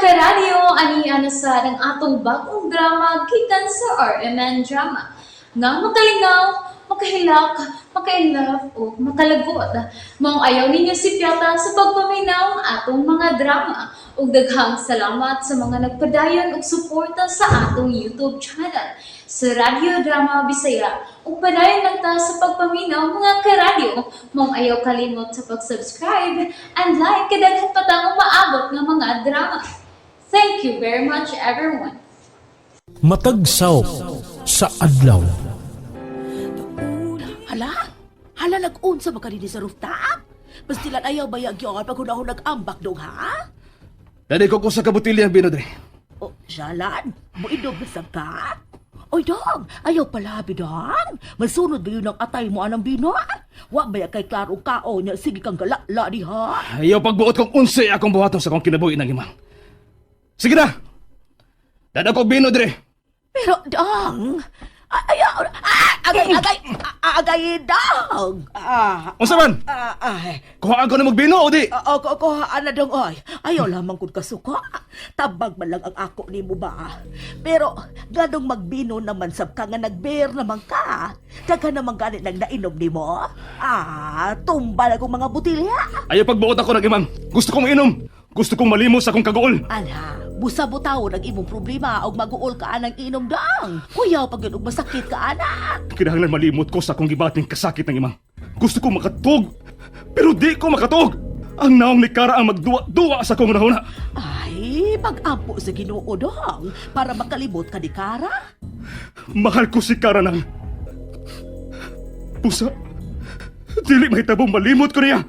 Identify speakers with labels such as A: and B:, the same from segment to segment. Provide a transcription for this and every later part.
A: karadyo, ani sa ng atong bagong drama gikan sa RMN Drama. Nga makalingaw, makahilak, makainlove, o makalagot. Maong ayaw ninyo si Piata sa pagpaminaw ang atong mga drama. Ug daghang salamat sa mga nagpadayon ug suporta sa atong YouTube channel sa Radyo Drama Bisaya. Ug padayon lang ta sa pagpaminaw mga karadyo. Maong ayaw kalimot sa pag-subscribe and like kadaghan pa tang maabot ng mga drama. Thank you very much everyone.
B: Matagsaw sa adlaw.
C: Hala? Hala nag-unsa ba ka din sa rooftop? Pastilan ayaw ba yung pag hunahon nag-ambak dong ha?
D: Dali ko sa kabutilya ang binodre.
C: O, Shalan, mo inog na sabat? Oy, dong, ayaw pala, bidang. Masunod ba yun ang atay mo anang bino? Wa ba kay klarong kao niya, sige kang galala di ha?
D: Ayaw pagbuot kong unsay akong buhaton sa kong kinabuhi ng imang. Sige na! Dada ko binodre.
C: Pero, dong, ayaw, agay, dong.
D: Unsa man?
C: Ay,
D: Kuhaan ko na magbino o di?
C: kuhaan na dong, oy. Ayaw lamang kung kasuko. Tabag man lang ang ako ni mo ba? Pero, ganong magbino naman sab ka nga nagbeer naman ka. Daga naman ganit lang nainom ni mo. Tumbal akong mga butilya.
D: Ayaw pagbuot ako ng imang. Gusto kong mainom. Gusto kong malimos sa akong kagool.
C: Ala, busa-butaw ang imong problema og mag-uol ka anang inom dang. Kuyaw pag yun og masakit ka anak.
D: Kinahanglan malimot ko sa akong gibating kasakit ng imang. Gusto kong makatug. Pero di ko makatug. Ang naong ni Kara ang magduwa-duwa sa akong nahuna.
C: Ay, pag-ampo sa Ginoo dong para makalibot ka ni Kara.
D: Mahal ko si Kara ng... Pusa. Dili mahitabong malimot ko niya.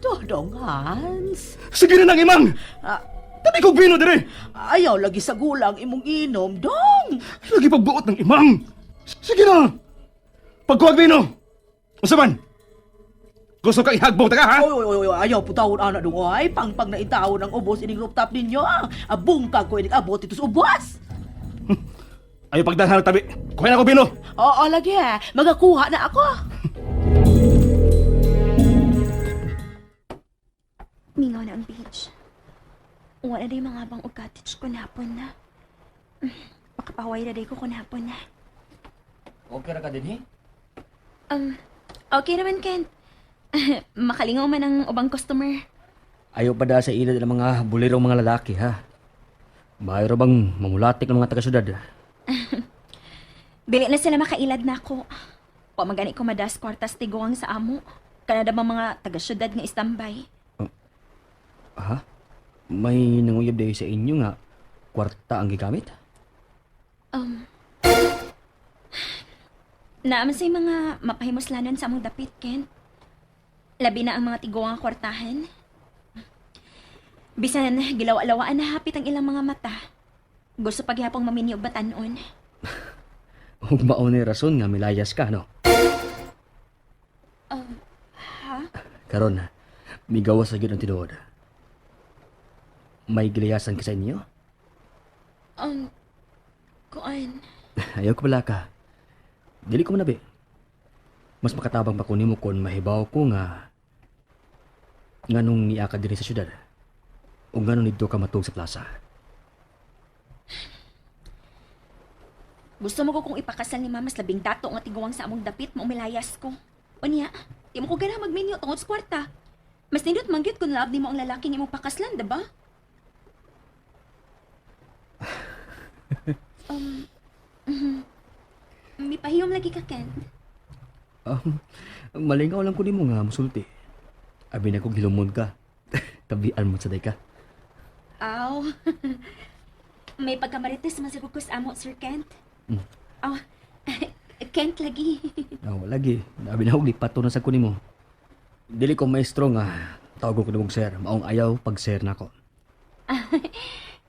C: Dodong Hans.
D: Sige na nang imang.
C: Ah,
D: Dali ko bino dire.
C: ayaw lagi sa gulang imong inom dong.
D: Lagi pagbuot ng imang. Sige na. Pagkuwag bino. Usaman. Gusto ka ihagbong ta ka, ha?
C: Oy, ayaw putawon ana dong ay pangpang na itawon ang ubos ining rooftop ninyo. Abong ka ko ining abot ito sa ubos.
D: Ayaw pagdahal tabi. Kuha na ko bino.
C: Oo, lagi magakuha na ako.
E: Mingaw na ang beach. Wala na mga bang og cottage ko napon na. Makapaway na day ko kunapon na.
F: Okay ra ka din,
E: Okay naman, Ken. Makalingaw man ang ubang customer.
F: Ayaw pa da sa ilad ng mga bulirong mga lalaki, ha? Mayro bang mamulatik ng mga taga-syudad?
E: Dili na sila makailad na ako. O magani ko madas kwartas tiguang sa amo. Kanada mga taga-syudad nga istambay.
F: Ha? May nanguyab dayo sa inyo nga kwarta ang gigamit?
E: Naaman sa mga mapahimuslanon sa among dapit, Ken. Labi na ang mga tiguang kwartahan. Bisan gilawa-lawaan na hapit ang ilang mga mata. Gusto paghapong mamini og batanon.
F: Huwag maunay rason nga milayas ka, no?
E: Ha?
F: Karon, may gawas sa yun ang tinuod. May gilayasan ka sa inyo?
E: Kuan.
F: Ayaw ko pala ka. Dili ko manabi. Mas makatabang pa kunin mo kung mahibaw ko nga nganong niya ka diri sa syudad. O nganong nidto ka matug sa plaza.
E: Gusto mo ko kung ipakasal ni Mama sa labing dato nga tiguang sa among dapit, maumilayas ko. O niya, di mo ko gana magminyo tungod sa kwarta. Mas nindot mangyot kung love ni mo ang lalaking imong pakaslan, diba? May pahiyom lagi ka, Ken.
F: Malingaw lang ko ni mo nga musulti. Abi na ko gilumon ka. Tabian mo sa day ka.
E: Aw. May pagkamarites man sa kukus amo, Sir Kent. Aw. Kent lagi.
F: Oh, lagi. Abi na ko lipato na sa kunin mo. Dili ko maestro nga. Tawag ko nimong sir. Maong ayaw pag sir na ko.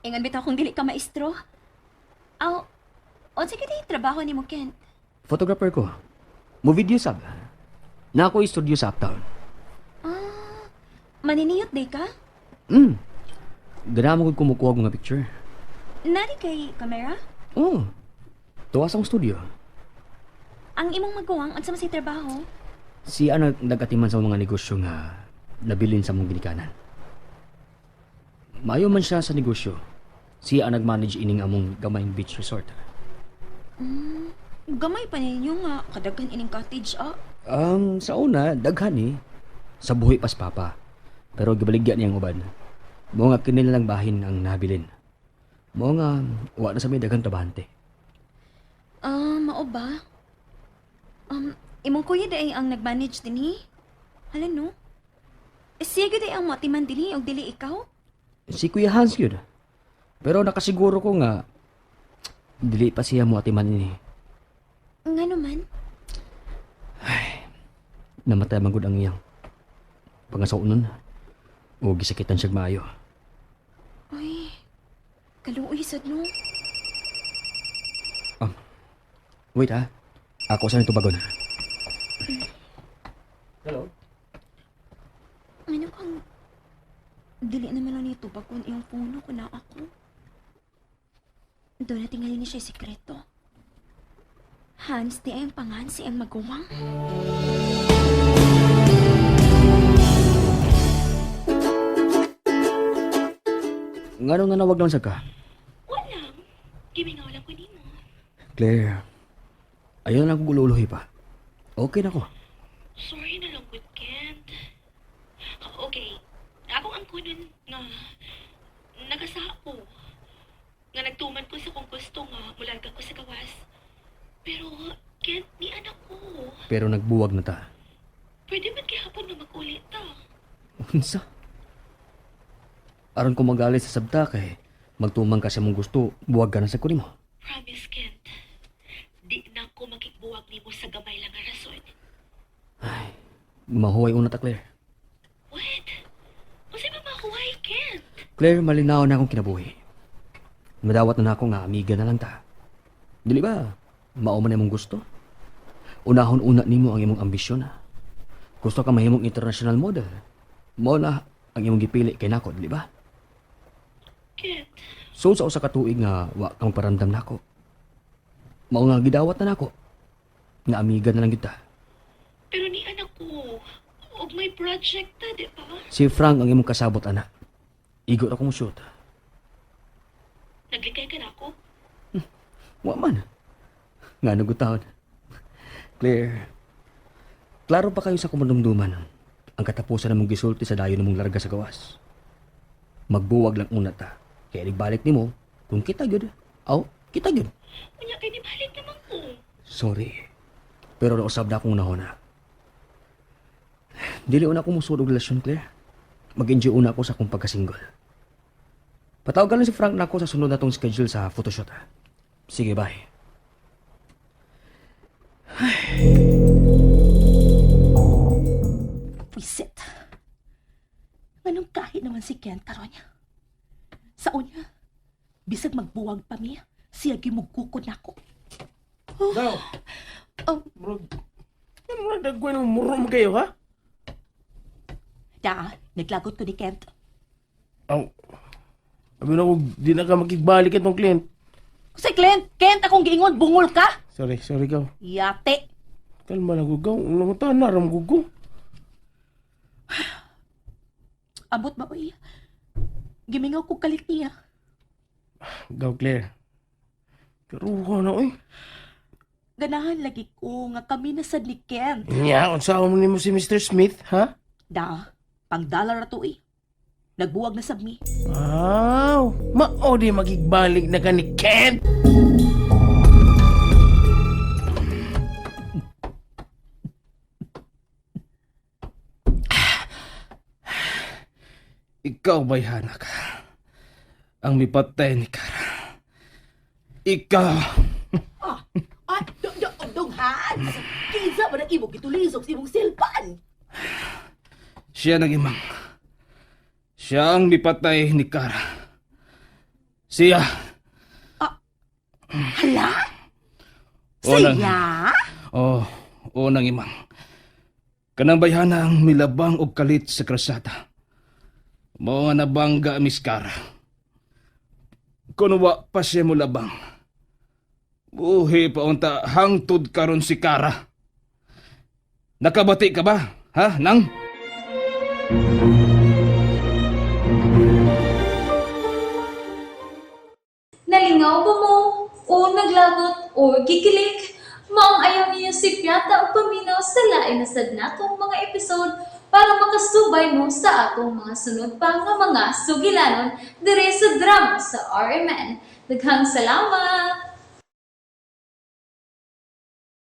E: Ingon bitaw kung dili ka maestro. Aw. O sige di trabaho ni mo, Kent.
F: Photographer ko. Mo video sab. Na ako studio sa Uptown.
E: Maniniyot day ka?
F: Gana mo kung kumukuha mga picture.
E: Nari kay kamera?
F: Oh. Tuwa sa akong studio.
E: Ang imong magawang unsa man say trabaho?
F: Si nag-atiman sa mga negosyo nga nabilin sa mong ginikanan. Maayo man siya sa negosyo. Siya ang nag-manage ining among gamayng beach resort.
E: Gamay pa ninyo nga. Kadaghan ining cottage,
F: Sa una, daghan eh. Sa buhi pas papa. Pero gibaligyan niyang uban. Mo nga kinilang bahin ang nabilin. Mo nga, wa na sa may daghang trabahante.
E: Mao ba? Imong kuya day ang nag-manage din eh. Hala no? Siya gyud ay ang matiman din o dili ikaw?
F: Si Kuya Hans yun. Pero nakasiguro ko nga, dili pa siya mo atiman ini.
E: Nga naman?
F: Namatay magud ang iyang pangasaunon. O gisakitan siya maayo.
E: Ay, kaluoy sad no?
F: Wait ha, ako sa nito bagon. Hello?
E: Ano kang... Dili naman lang nito bagon iyong puno ko na ako. Doon na tingali ni siya sikreto. Hans, di ay ang pangansi ang magawang.
F: Nga nung nanawag lang sa ka?
E: Wala. Gimingaw lang ko mo.
F: Claire, ayaw na akong gululuhi pa. Okay na ko.
G: Sorry na lang, good Kent. Okay, ako ang kunin nga nagasa ko. Nga nagtuman ko sa kung gusto nga mularga ko sa gawas. Pero, Kent, ni anak ko.
F: Pero nagbuwag na ta.
G: Pwede man kihapon na mag-ulit ta.
F: Unsa? Aron ko magalit sa sabta kay magtumang ka sa mong gusto, buwag ka na sa kunin mo.
G: Promise, Kent. Di na ko makikbuwag ni mo sa gamay lang nga rason.
F: Mahuway una ta, Claire.
G: What? Kasi mamahuway, Kent.
F: Claire, malinaw na akong kinabuhi. Madawat na ako nga amiga na lang ta. Dili ba? Mao man imong gusto? Unahon una nimo ang imong ambisyon. Gusto ka mahimong international model. Mao na ang imong gipili kay nako, dili ba?
G: Kent,
F: So sa usa ka tuig nga wa kang paramdam nako. Mao nga gidawat na nako. Nga amiga na lang kita.
G: pero ni anak ko, og may project ta, di ba?
F: Si Frank ang imong kasabot anak. Igo ra kong shoot.
G: Naglikay ka na ako?
F: Wa man. Nga nagutahon. Claire, klaro pa kayo sa kumandumduman ang katapusan namong gisulti sa dayon namong larga sa gawas. Magbuwag lang una ta. Kaya nagbalik nimo kung kita gyud. Aw, kita gyud.
G: Unya kay ni balik naman ko.
F: Sorry. Pero nausab na akong nahona. Dili una ko musud og relasyon, Claire. Mag-enjoy una ako sa akong pagka-single. Patawagan lang si Frank na ako sa sunod na tong schedule sa photoshoot. Sige, bye.
C: Visit. Anong kahit naman si Ken karon niya? Sa unya, bisag magbuwag pa mi, siya gimugkukod na ako.
H: Daw.
C: Oh.
H: Bro, ano na dagwan ng murom kayo, ha?
C: Da, naglagot ko ni Kent.
H: Aw. Sabi na ko, di na ka makigbalik itong client.
C: Kasi Kent akong giingon, bungol ka!
H: Sorry ka.
C: Yate!
H: Kalma lang, gugaw. Ulang ta, naram gugaw.
C: Abot ba uy? Gimingaw ko kalit niya.
H: Gaw, Claire. Pero ko na, uy.
C: Ganahan lagi ko nga kami na sad ni Kent.
H: Nya, unsa mo ni mo si Mr. Smith, ha?
C: Da, pang dollar na to Nagbuwag na sab mi.
H: Wow! Mao di makigbalik na ka ni Kent! Ikaw ba'y hanak? Ang mipatay ni Kara. Ikaw!
C: Ay, dong Hans! Kinsa ba nang imong gitulizok sa imong silpan?
H: Siya nagimang. Siya ang mipatay ni Kara. Siya.
C: Hala?
H: Unang-
C: Siya?
H: Unang imang. Kanang bayhana ang milabang og kalit sa krasada. Mga nabangga, Miss Kara. Kung wa pa siya mo labang. Buhi pa unta hangtod karon si Kara. Nakabati ka ba? Ha, nang?
A: Nalingaw ba mo? O naglagot? O gikilik? Maong ayaw niyo si Piata o paminaw sa lain na sad natong mga episode para makasubay mo sa atong mga sunod pa nga mga sugilanon dire sa drama sa RMN. Daghang salamat!